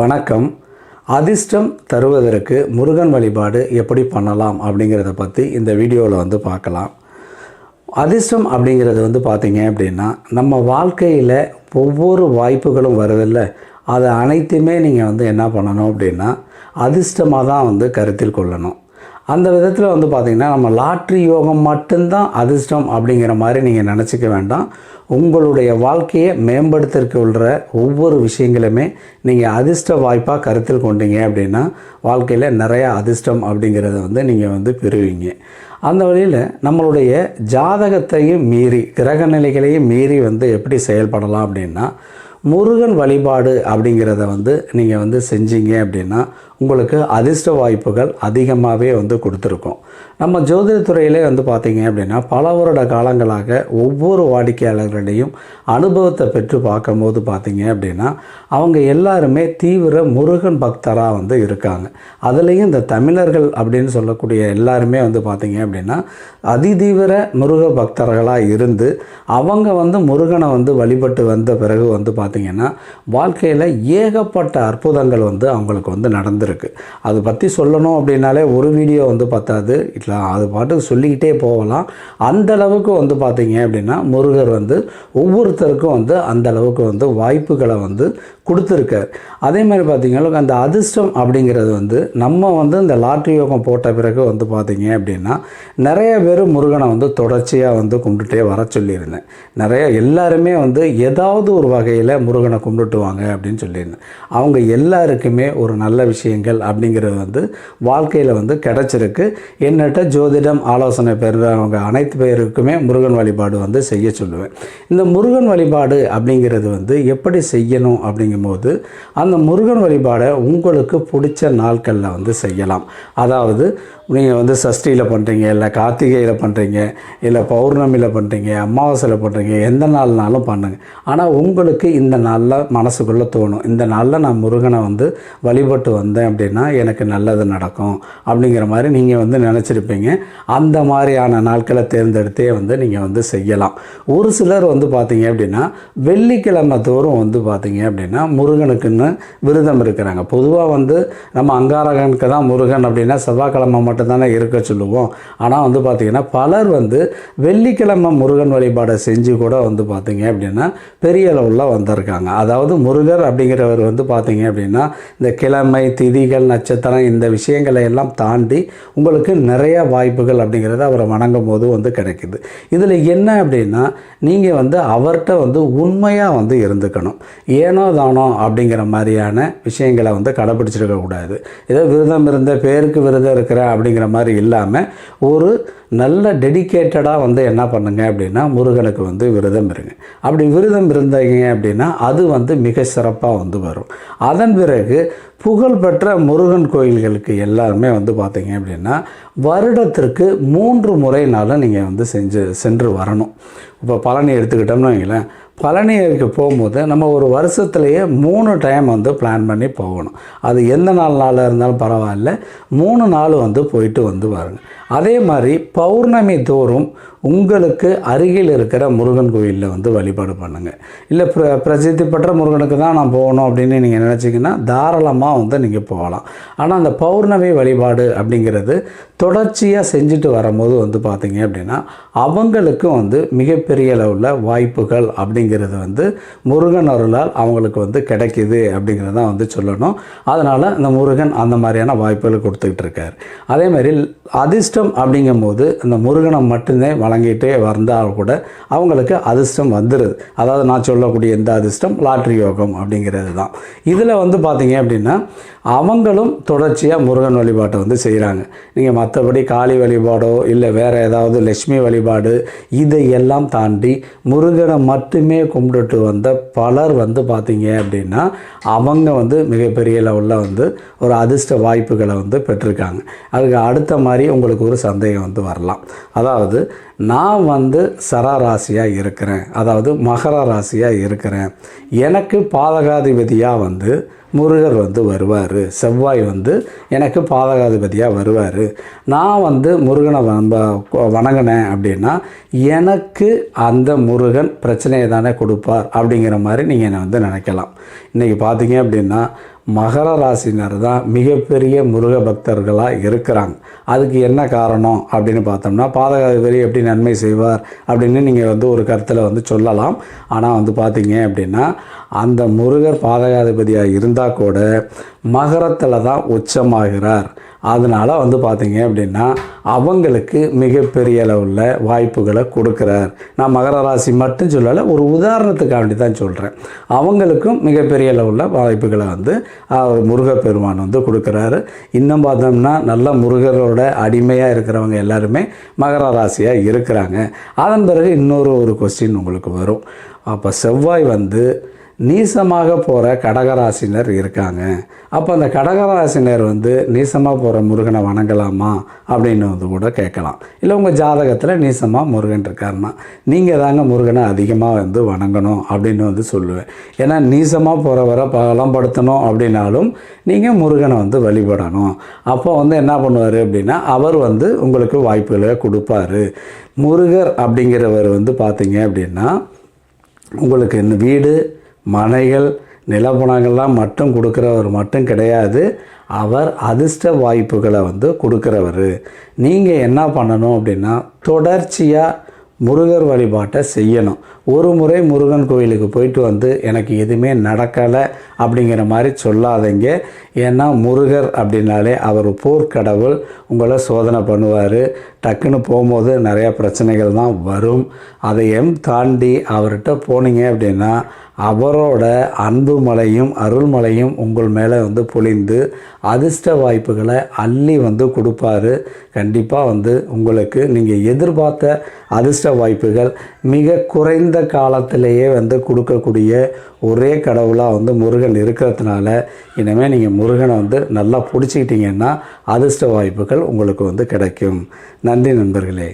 வணக்கம். அதிர்ஷ்டம் தருவதற்கு முருகன் வழிபாடு எப்படி பண்ணலாம் அப்படிங்கிறத பற்றி இந்த வீடியோவில் பார்க்கலாம். அதிர்ஷ்டம் அப்படிங்கிறது பார்த்தீங்க அப்படின்னா, நம்ம வாழ்க்கையில் ஒவ்வொரு வாய்ப்புகளும் வருதில்ல, அதை அனைத்துமே நீங்கள் என்ன பண்ணணும் அப்படின்னா அதிர்ஷ்டமாக தான் கருத்தில் கொள்ளணும். அந்த விதத்தில் பார்த்திங்கன்னா, நம்ம லாட்ரி யோகம் மட்டும்தான் அதிர்ஷ்டம் அப்படிங்கிற மாதிரி நீங்கள் நினச்சிக்க வேண்டாம். உங்களுடைய வாழ்க்கையை மேம்படுத்திருக்கிற ஒவ்வொரு விஷயங்களுமே நீங்கள் அதிர்ஷ்ட வாய்ப்பாக கருத்தில் கொண்டீங்க அப்படின்னா வாழ்க்கையில் நிறையா அதிர்ஷ்டம் அப்படிங்கிறத நீங்கள் பெறுவீங்க. அந்த வழியில் நம்மளுடைய ஜாதகத்தையும் மீறி கிரக நிலைகளையும் மீறி எப்படி செயல்படலாம் அப்படின்னா, முருகன் வழிபாடு அப்படிங்கிறத நீங்கள் செஞ்சீங்க அப்படின்னா உங்களுக்கு அதிர்ஷ்ட வாய்ப்புகள் அதிகமாகவே கொடுத்துருக்கோம். நம்ம ஜோதிடத்துறையிலே பார்த்தீங்க அப்படின்னா பல வருட காலங்களாக ஒவ்வொரு வாடிக்கையாளர்களிடையும் அனுபவத்தை பெற்று பார்க்கும்போது பார்த்தீங்க அப்படின்னா அவங்க எல்லாருமே தீவிர முருகன் பக்தராக இருக்காங்க. அதுலேயும் இந்த தமிழர்கள் அப்படின்னு சொல்லக்கூடிய எல்லாருமே பார்த்தீங்க அப்படின்னா அதிதீவிர முருக பக்தர்களாக இருந்து அவங்க முருகனை வழிபட்டு வந்த பிறகு பார்த்திங்கன்னா வாழ்க்கையில் ஏகப்பட்ட அற்புதங்கள் அவங்களுக்கு நடந்திருக்கு. அதை பற்றி சொல்லணும் அப்படின்னாலே ஒரு வீடியோ பத்தாது, இல்லை அது பாட்டுக்கு சொல்லிக்கிட்டே போகலாம். அந்த அளவுக்கு பார்த்தீங்க அப்படின்னா முருகர் ஒவ்வொருத்தருக்கும் அந்த அளவுக்கு வாய்ப்புகளை கொடுத்துருக்கார். அதே மாதிரி பார்த்திங்கன்னா அந்த அதிர்ஷ்டம் அப்படிங்கிறது நம்ம இந்த லாட்ரி யோகம் போட்ட பிறகு பார்த்தீங்க அப்படின்னா நிறைய பேர் முருகனை தொடர்ச்சியாக கும்பிட்டுட்டே வர சொல்லியிருந்தேன். நிறைய எல்லாருமே ஏதாவது ஒரு வகையில் முருகனை கும்பிட்டுவாங்க அப்படின்னு சொல்லியிருந்தேன். அவங்க எல்லாருக்குமே ஒரு நல்ல விஷயங்கள் அப்படிங்கிறது வாழ்க்கையில் கிடச்சிருக்கு. என்னட்ட ஜோதிடம் ஆலோசனை பெறுறவங்க அனைத்து பேருக்குமே முருகன் வழிபாடு செய்ய சொல்லுவேன். இந்த முருகன் வழிபாடு அப்படிங்கிறது எப்படி செய்யணும் அப்படிங்கும்போது அந்த முருகன் வழிபாடை உங்களுக்கு பிடிச்ச நாட்களில் செய்யலாம். அதாவது நீங்கள் சஷ்டியில் பண்ணுறீங்க, இல்லை கார்த்திகையில் பண்ணுறீங்க, இல்லை பௌர்ணமியில் பண்ணுறீங்க, அமாவாசையில் பண்ணுறீங்க, எந்த நாள்னாலும் பண்ணுங்கள். ஆனால் உங்களுக்கு இந்த நாளில் மனசுக்குள்ளே தோணும், இந்த நாளில் நான் முருகனை வழிபட்டு வந்தேன் அப்படின்னா எனக்கு நல்லது நடக்கும் அப்படிங்கிற மாதிரி நீங்கள் நினச்சிருப்பீங்க. அந்த மாதிரியான நாட்களை தேர்ந்தெடுத்தே நீங்கள் செய்யலாம். ஒரு சிலர் பார்த்தீங்க அப்படின்னா வெள்ளிக்கிழமை தோறும் பார்த்தீங்க அப்படின்னா முருகனுக்குன்னு விரதம் இருக்கிறாங்க. பொதுவாக நம்ம அங்காரகனுக்கு தான் முருகன் அப்படின்னா செவ்வாய்க்கிழமை மட்டும்தானே இருக்க சொல்லுவோம். ஆனால் பார்த்திங்கன்னா பலர் வெள்ளிக்கிழமை முருகன் வழிபாடை செஞ்சு கூட பார்த்திங்க அப்படின்னா பெரிய அளவில் வந்திருக்காங்க. அதாவது முருகர் அப்படிங்கிறவர் பார்த்திங்க அப்படின்னா இந்த கிழமை திதிகள் நட்சத்திரம் இந்த விஷயங்களை எல்லாம் தாண்டி உங்களுக்கு நிறைய வாய்ப்புகள் அப்படிங்கிறத அவரை வணங்கும் போது கிடைக்குது. இதில் என்ன அப்படின்னா நீங்கள் அவர்கிட்ட உண்மையாக இருந்துக்கணும். ஏனோ தானோ அப்படிங்கிற மாதிரியான விஷயங்களை கடைப்பிடிச்சிருக்கக்கூடாது. ஏதோ விரதம் இருந்த பேருக்கு விரதம் இருக்கிற அப்படிங்கிற மாதிரி இல்லாமல் ஒரு நல்ல டெடிக்கேட்டடாக என்ன பண்ணுங்க அப்படின்னா முருகனுக்கு விரதம் இருங்க. அப்படி விரதம் இருந்தீங்க அப்படின்னா அது மிக சிறப்பாக வரும். அதன் பிறகு புகழ்பெற்ற முருகன் கோயில்களுக்கு எல்லாருமே பார்த்தீங்க அப்படின்னா வருடத்திற்கு 3 முறைனாலும் நீங்கள் சென்று வரணும். இப்போ பழனி எடுத்துக்கிட்டோம்னு வைங்களேன், பழனிக்கு போகும்போது நம்ம ஒரு வருஷத்துலேயே 3 டைம் பிளான் பண்ணி போகணும். அது எந்த நாளாக இருந்தாலும் பரவாயில்ல, 3 நாள் போயிட்டு பாருங்க. அதே மாதிரி பௌர்ணமி தோறும் உங்களுக்கு அருகில் இருக்கிற முருகன் கோயிலில் வழிபாடு பண்ணுங்கள். இல்லை பிரசித்தி பெற்ற முருகனுக்கு தான் நான் போகணும் அப்படின்னு நீங்கள் நினச்சிங்கன்னா தாராளமாக நீங்கள் போகலாம். ஆனால் அந்த பௌர்ணமி வழிபாடு அப்படிங்கிறது தொடர்ச்சியாக செஞ்சுட்டு வரும்போது பார்த்தீங்க அப்படின்னா அவங்களுக்கும் மிகப்பெரிய அளவில் வாய்ப்புகள் அப்படிங்கிறது முருகன் அருளால் அவங்களுக்கு கிடைக்கிது அப்படிங்கிறதான் சொல்லணும். அதனால் அந்த முருகன் அந்த மாதிரியான வாய்ப்புகள் கொடுத்துக்கிட்டு இருக்கார். அதே மாதிரி அதிர்ஷ்டம் அப்படிங்கும்போது அந்த முருகனை மட்டும்தான் வழங்கிட்டே வந்தால் கூட அவங்களுக்கு அதிர்ஷ்டம் வந்துடுது. அதாவது நான் சொல்லக்கூடிய இந்த அதிர்ஷ்டம் லாட்ரி யோகம் அப்படிங்கிறது தான். இதில் பார்த்தீங்க அப்படின்னா அவங்களும் தொடர்ச்சியாக முருகன் வழிபாட்டை செய்கிறாங்க. நீங்கள் மற்றபடி காளி வழிபாடோ இல்லை வேறு ஏதாவது லட்சுமி வழிபாடு இதையெல்லாம் தாண்டி முருகனை மட்டுமே கும்பிட்டுட்டு வந்த பலர் பார்த்தீங்க அப்படின்னா அவங்க மிகப்பெரிய லெவலில் ஒரு அதிர்ஷ்ட வாய்ப்புகளை பெற்றிருக்காங்க. அதுக்கு அடுத்த மாதிரி உங்களுக்கு ஒரு சந்தேகம் வரலாம். அதாவது நான் சரராசியாக இருக்கிறேன், அதாவது மகர ராசியாக இருக்கிறேன், எனக்கு பாதகாதிபதியாக முருகர் வருவார், செவ்வாய் எனக்கு பாதகாதிபதியாக வருவார், நான் முருகனை வணங்கினேன் அப்படின்னா எனக்கு அந்த முருகன் பிரச்சனையை தானே கொடுப்பார் அப்படிங்கிற மாதிரி நீங்கள் என்னை நினைக்கலாம். இன்றைக்கி பார்த்தீங்க அப்படின்னா மகர ராசினர் தான் மிகப்பெரிய முருக பக்தர்களாக இருக்கிறாங்க. அதுக்கு என்ன காரணம் அப்படின்னு பார்த்தோம்னா, பாதகாதிபதி எப்படி நன்மை செய்வார் அப்படின்னு நீங்கள் வந்து ஒரு கருத்தில் வந்து சொல்லலாம். ஆனால் வந்து பார்த்தீங்க அப்படின்னா, அந்த முருகர் பாதகாதிபதியாக இருந்தால் கூட மகரத்தில் தான் உச்சமாகிறார். அதனால் வந்து பார்த்தீங்க அப்படின்னா அவங்களுக்கு மிகப்பெரிய அளவில் வாய்ப்புகளை கொடுக்குறார். நான் மகர ராசி மட்டும் சொல்லலை, ஒரு உதாரணத்துக்காண்டி தான் சொல்கிறேன். அவங்களுக்கும் மிகப்பெரிய அளவில் வாய்ப்புகளை வந்து முருகப்பெருமான் வந்து கொடுக்குறாரு. இன்னும் பார்த்தோம்னா நல்ல முருகரோட அடிமையாக இருக்கிறவங்க எல்லாருமே மகர ராசியாக இருக்கிறாங்க. அதன் பிறகு இன்னொரு கொஸ்டின் உங்களுக்கு வரும். அப்போ செவ்வாய் வந்து நீசமாக போகிற கடகராசினர் இருக்காங்க. அப்போ அந்த கடகராசினர் வந்து நீசமாக போகிற முருகனை வணங்கலாமா அப்படின்னு வந்து கூட கேட்கலாம். இல்லை உங்கள் ஜாதகத்தில் நீசமாக முருகன் இருக்காருன்னா நீங்கள் தாங்க முருகனை அதிகமாக வந்து வணங்கணும் அப்படின்னு வந்து சொல்லுவேன். ஏன்னா நீசமாக போகிறவரை பலப்படுத்தணும் அப்படின்னாலும் நீங்கள் முருகனை வந்து வழிபடணும். அப்போ வந்து என்ன பண்ணுவார் அப்படின்னா அவர் வந்து உங்களுக்கு வாய்ப்புகளை கொடுப்பாரு. முருகர் அப்படிங்கிறவர் வந்து பார்த்தீங்க அப்படின்னா உங்களுக்கு இந்த வீடு மனைகள் நிலப்புணங்கள்லாம் மட்டும் கொடுக்குறவர் மட்டும் கிடையாது, அவர் அதிர்ஷ்ட வாய்ப்புகளை வந்து கொடுக்குறவர். நீங்கள் என்ன பண்ணணும் அப்படின்னா தொடர்ச்சியாக முருகர் வழிபாட்டை செய்யணும். ஒரு முறை முருகன் கோயிலுக்கு போயிட்டு வந்து எனக்கு எதுவுமே நடக்கலை அப்படிங்கிற மாதிரி சொல்லாதீங்க. ஏன்னா முருகர் அப்படின்னாலே அவர் போர்க்கடவுள், உங்களை சோதனை பண்ணுவார். டக்குன்னு போகும்போது நிறையா பிரச்சனைகள் தான் வரும். அதையும் தாண்டி அவர்கிட்ட போனீங்க அப்படின்னா அவரோட அன்பு மலையும் அருள்மலையும் உங்கள் மேலே வந்து பொழிந்து அதிர்ஷ்ட வாய்ப்புகளை அள்ளி வந்து கொடுப்பாரு. கண்டிப்பாக வந்து உங்களுக்கு நீங்கள் எதிர்பார்த்த அதிர்ஷ்ட வாய்ப்புகள் மிக குறைந்த காலத்திலேயே வந்து கொடுக்கக்கூடிய ஒரே கடவுளாக வந்து முருகன் இருக்கிறதுனால இனிமேல் நீங்கள் முருகனை வந்து நல்லா பிடிச்சிக்கிட்டிங்கன்னா அதிர்ஷ்ட வாய்ப்புகள் உங்களுக்கு வந்து கிடைக்கும். நன்றி நண்பர்களே.